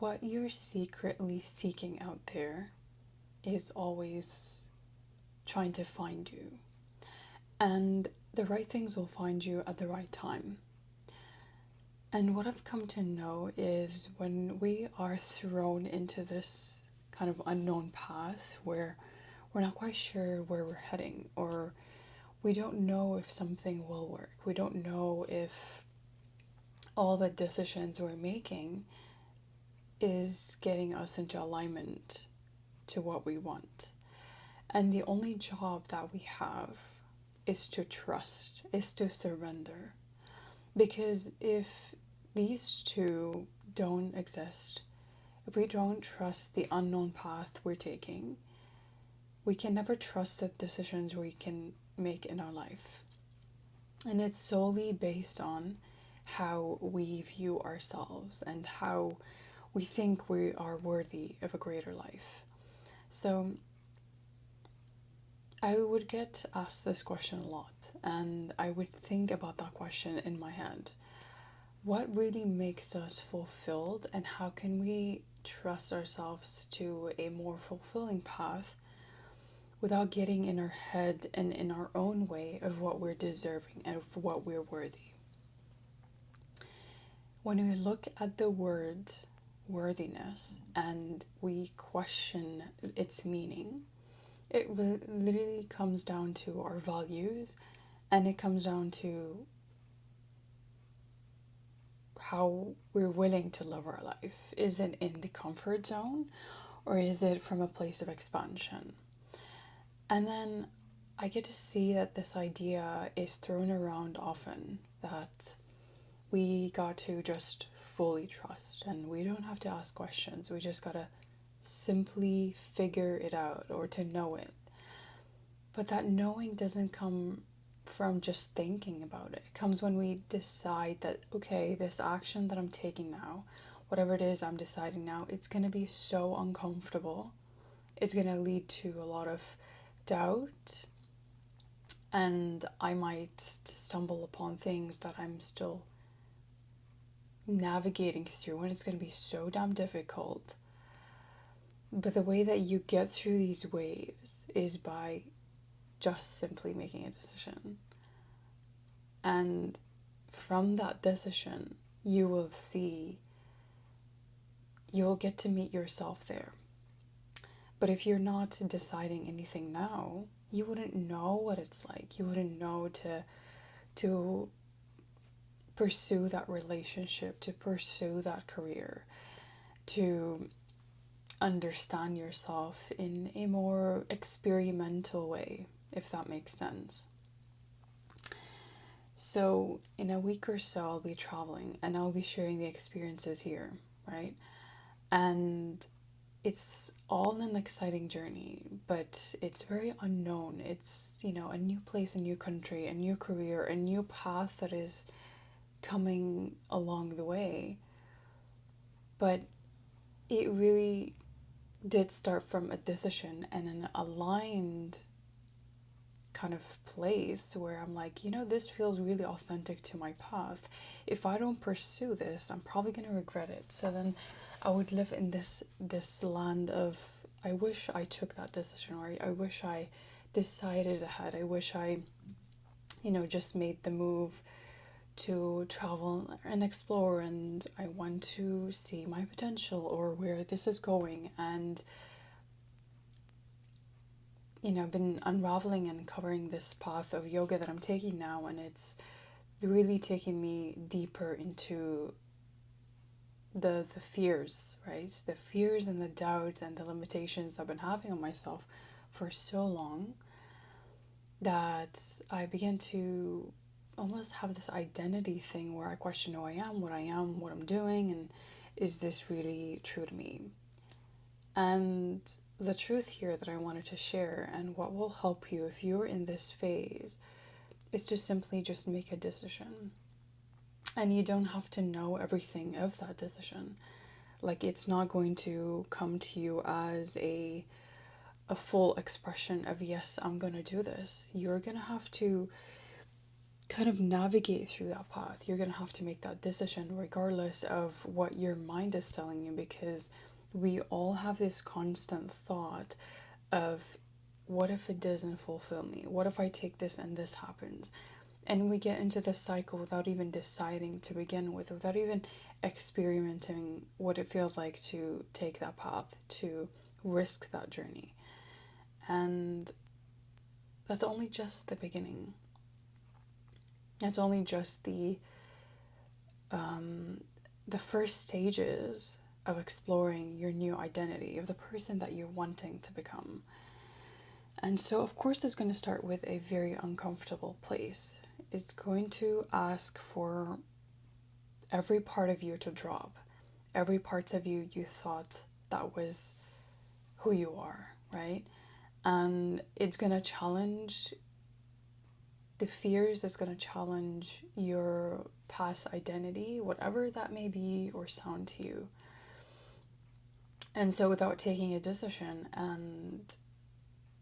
What you're secretly seeking out there is always trying to find you. And the right things will find you at the right time. And what I've come to know is when we are thrown into this kind of unknown path where we're not quite sure where we're heading, or we don't know if something will work, we don't know if all the decisions we're making is getting us into alignment to what we want. And the only job that we have is to trust, is to surrender. Because if these two don't exist, if we don't trust the unknown path we're taking, we can never trust the decisions we can make in our life. And it's solely based on how we view ourselves and how we think we are worthy of a greater life. So I would get asked this question a lot, and I would think about that question in my head. What really makes us fulfilled, and how can we trust ourselves to a more fulfilling path without getting in our head and in our own way of what we're deserving and of what we're worthy? When we look at the word worthiness and we question its meaning, it literally comes down to our values, and it comes down to how we're willing to live our life. Is it in the comfort zone, or is it from a place of expansion? And then I get to see that this idea is thrown around often, that we got to just fully trust and we don't have to ask questions. We just gotta simply figure it out or to know it. But that knowing doesn't come from just thinking about it. It comes when we decide that, okay, this action that I'm taking now, whatever it is I'm deciding now, it's going to be so uncomfortable. It's going to lead to a lot of doubt, and I might stumble upon things that I'm still navigating through, and it's going to be so damn difficult. But the way that you get through these waves is by just simply making a decision. And from that decision, you will get to meet yourself there. But if you're not deciding anything now, you wouldn't know what it's like. You wouldn't know to pursue that relationship, to pursue that career, to understand yourself in a more experimental way, if that makes sense. So, in a week or so, I'll be traveling and I'll be sharing the experiences here, right? And it's all an exciting journey, but it's very unknown. It's, a new place, a new country, a new career, a new path that is coming along the way. But it really did start from a decision and an aligned kind of place where I'm like, this feels really authentic to my path. If I don't pursue this, I'm probably going to regret it. So then I would live in this land of, I wish I took that decision, or I wish I decided ahead. I wish I, just made the move to travel and explore, and I want to see my potential or where this is going. And I've been unraveling and covering this path of yoga that I'm taking now, and it's really taking me deeper into the fears, right? The fears and the doubts and the limitations I've been having on myself for so long, that I began to almost have this identity thing where I question who I am, what I'm doing, and is this really true to me? And the truth here that I wanted to share, and what will help you if you're in this phase, is to simply just make a decision. And you don't have to know everything of that decision. Like, it's not going to come to you as a full expression of, yes, I'm going to do this. You're going to have to kind of navigate through that path. You're going to have to make that decision regardless of what your mind is telling you, because we all have this constant thought of, what if it doesn't fulfill me? What if I take this and this happens? And we get into this cycle without even deciding to begin with, without even experimenting what it feels like to take that path, to risk that journey. And that's only just the beginning. That's only just the first stages of exploring your new identity, of the person that you're wanting to become. And so, of course, it's going to start with a very uncomfortable place. It's going to ask for every part of you to drop, every part of you thought that was who you are, right? And it's going to challenge the fears, is going to challenge your past identity, whatever that may be or sound to you. And so without taking a decision and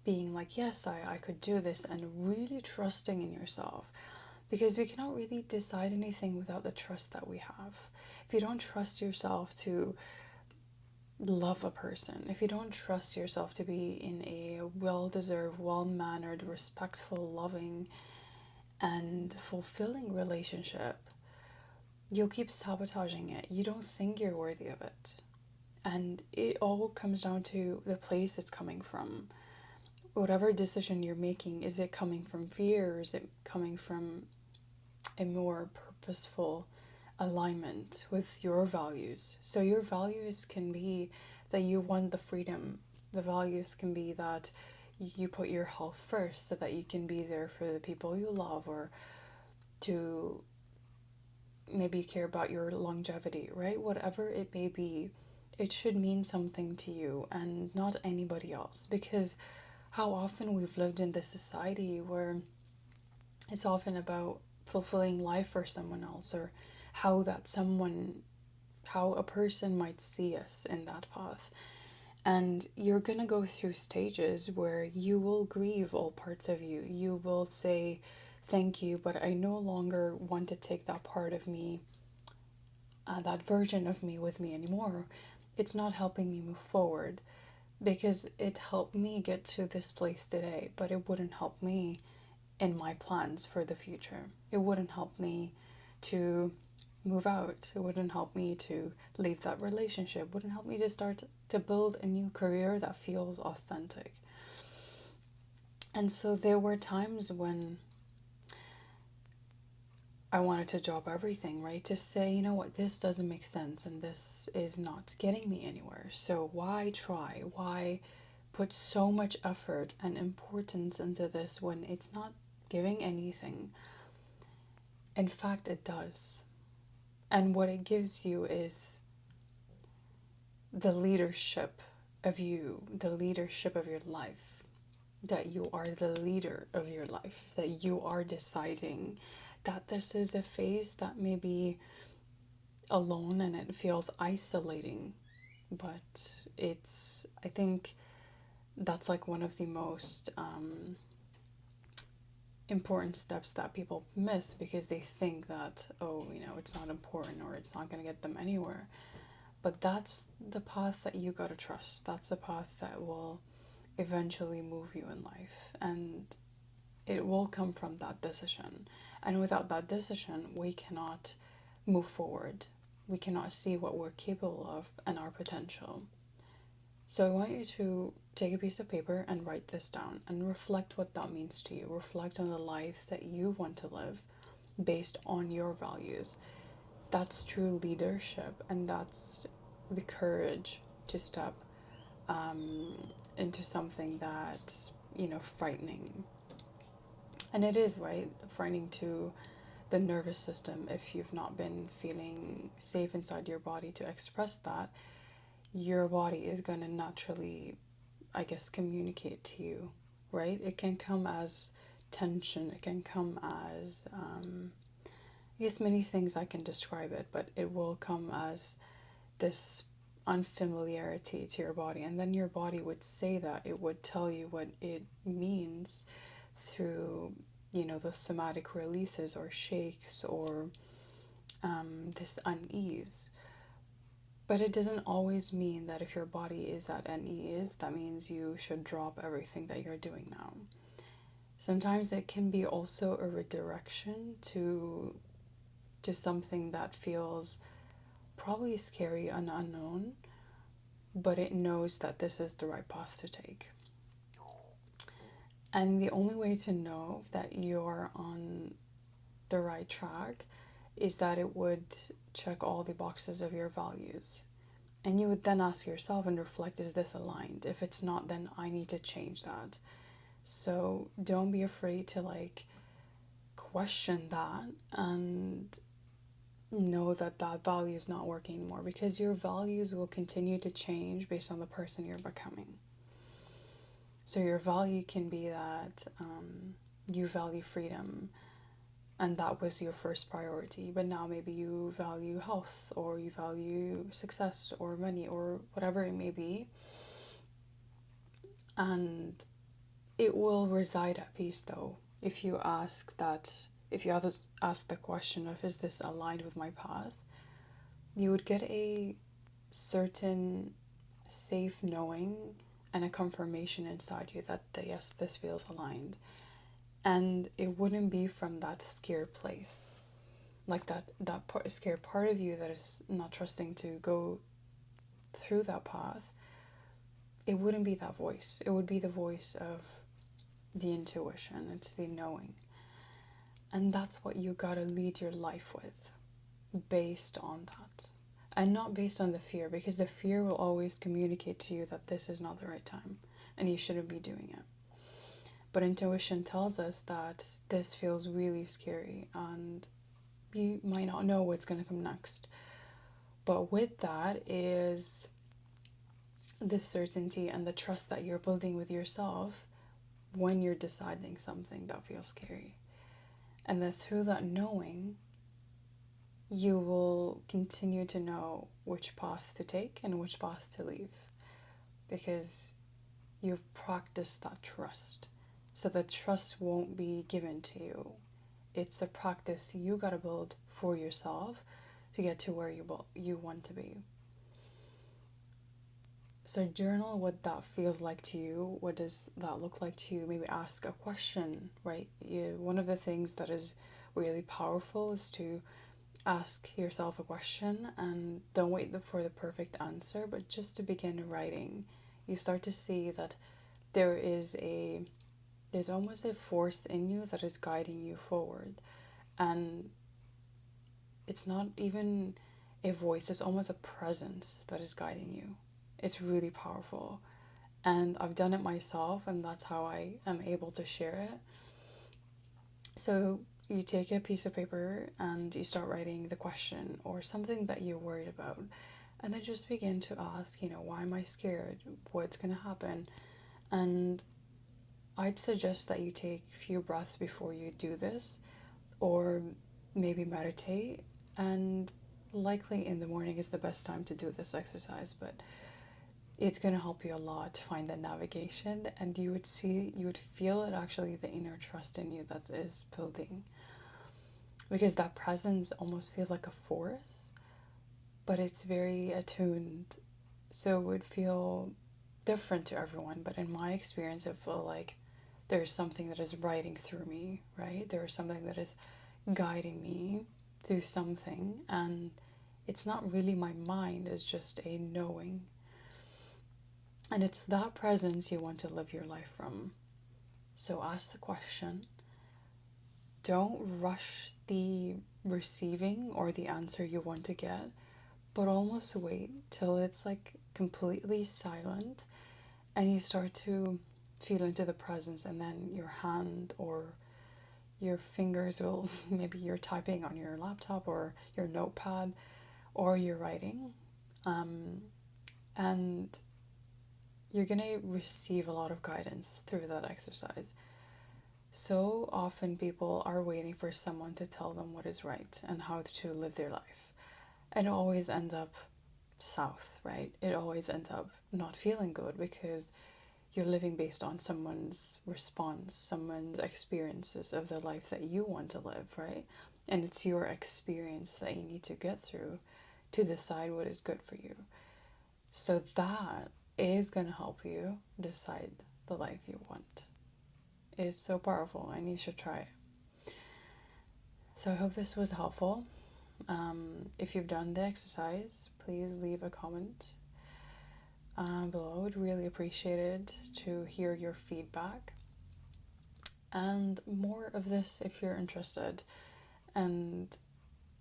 being like, yes, I could do this, and really trusting in yourself, because we cannot really decide anything without the trust that we have. If you don't trust yourself to love a person, if you don't trust yourself to be in a well-deserved, well-mannered, respectful, loving, and fulfilling relationship, you'll keep sabotaging it. You don't think you're worthy of it. And it all comes down to the place it's coming from. Whatever decision you're making, is it coming from fear, or is it coming from a more purposeful alignment with your values? So your values can be that you want the freedom. The values can be that you put your health first so that you can be there for the people you love, or to maybe care about your longevity, right? Whatever it may be, it should mean something to you and not anybody else. Because how often we've lived in this society where it's often about fulfilling life for someone else, or how a person might see us in that path. And you're going to go through stages where you will grieve all parts of you. You will say, thank you, but I no longer want to take that part of me, that version of me with me anymore. It's not helping me move forward, because it helped me get to this place today, but it wouldn't help me in my plans for the future. It wouldn't help me to move out. It wouldn't help me to leave that relationship. It wouldn't help me to start to build a new career that feels authentic. And so there were times when I wanted to drop everything, right? To say, you know what, this doesn't make sense and this is not getting me anywhere. So why try? Why put so much effort and importance into this when it's not giving anything? In fact, it does. And what it gives you is the leadership of you, the leadership of your life, that you are the leader of your life, that you are deciding that this is a phase that may be alone and it feels isolating, but I think that's like one of the most important steps that people miss, because they think that, oh, it's not important, or it's not going to get them anywhere. But that's the path that you got to trust. That's the path that will eventually move you in life, and it will come from that decision. And without that decision, we cannot move forward. We cannot see what we're capable of and our potential. So I want you to take a piece of paper and write this down and reflect what that means to you. Reflect on the life that you want to live based on your values. That's true leadership, and that's the courage to step into something that's, frightening. And it is, right, frightening to the nervous system. If you've not been feeling safe inside your body to express that, your body is going to naturally, I guess, communicate to you, right? It can come as tension, it can come as, I guess, many things I can describe it, but it will come as this unfamiliarity to your body. And then your body would say that, it would tell you what it means through those somatic releases or shakes or this unease. But it doesn't always mean that if your body is at unease, that means you should drop everything that you're doing now. Sometimes it can be also a redirection to something that feels probably scary and unknown, but it knows that this is the right path to take. And the only way to know that you're on the right track is that it would check all the boxes of your values. And you would then ask yourself and reflect, is this aligned? If it's not, then I need to change that. So don't be afraid to question that and know that that value is not working anymore, because your values will continue to change based on the person you're becoming. So your value can be that you value freedom, and that was your first priority, but now maybe you value health, or you value success or money or whatever it may be, and it will reside at peace though if you ask the question of, is this aligned with my path? You would get a certain safe knowing and a confirmation inside you that yes, this feels aligned. And it wouldn't be from that scared place, like that scared part of you that is not trusting to go through that path. It wouldn't be that voice. It would be the voice of the intuition. It's the knowing. And that's what you gotta lead your life with, based on that. And not based on the fear, because the fear will always communicate to you that this is not the right time and you shouldn't be doing it. But intuition tells us that this feels really scary and you might not know what's going to come next. But with that is the certainty and the trust that you're building with yourself when you're deciding something that feels scary. And that through that knowing, you will continue to know which path to take and which path to leave, because you've practiced that trust. So the trust won't be given to you. It's a practice you gotta build for yourself to get to where you want to be. So journal what that feels like to you. What does that look like to you? Maybe ask a question, right? One of the things that is really powerful is to ask yourself a question, and don't wait for the perfect answer, but just to begin writing. You start to see that there's almost a force in you that is guiding you forward. And it's not even a voice, it's almost a presence that is guiding you. It's really powerful. And I've done it myself, and that's how I am able to share it. So you take a piece of paper and you start writing the question or something that you're worried about. And then just begin to ask, why am I scared? What's going to happen? And I'd suggest that you take a few breaths before you do this, or maybe meditate. And likely in the morning is the best time to do this exercise, but it's going to help you a lot to find the navigation, and you would feel it actually, the inner trust in you that is building. Because that presence almost feels like a force, but it's very attuned. So it would feel different to everyone, but in my experience, it felt like there's something that is riding through me, right? There is something that is guiding me through something, and it's not really my mind, it's just a knowing. And it's that presence you want to live your life from. So ask the question. Don't rush the receiving or the answer you want to get, but almost wait till it's completely silent and you start to feel into the presence, and then your hand or your fingers will, maybe you're typing on your laptop or your notepad, or you're writing, and you're going to receive a lot of guidance through that exercise. So often people are waiting for someone to tell them what is right and how to live their life. And it always ends up south, right? It always ends up not feeling good because you're living based on someone's response, someone's experiences of the life that you want to live, right? And it's your experience that you need to get through to decide what is good for you. So that is going to help you decide the life you want. It's so powerful and you should try it. So I hope this was helpful. If you've done the exercise, please leave a comment below. I would really appreciate it to hear your feedback. And more of this if you're interested. And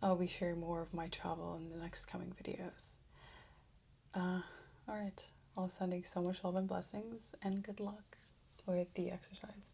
I'll be sharing more of my travel in the next coming videos. Alright, I'll sending so much love and blessings and good luck with the exercise.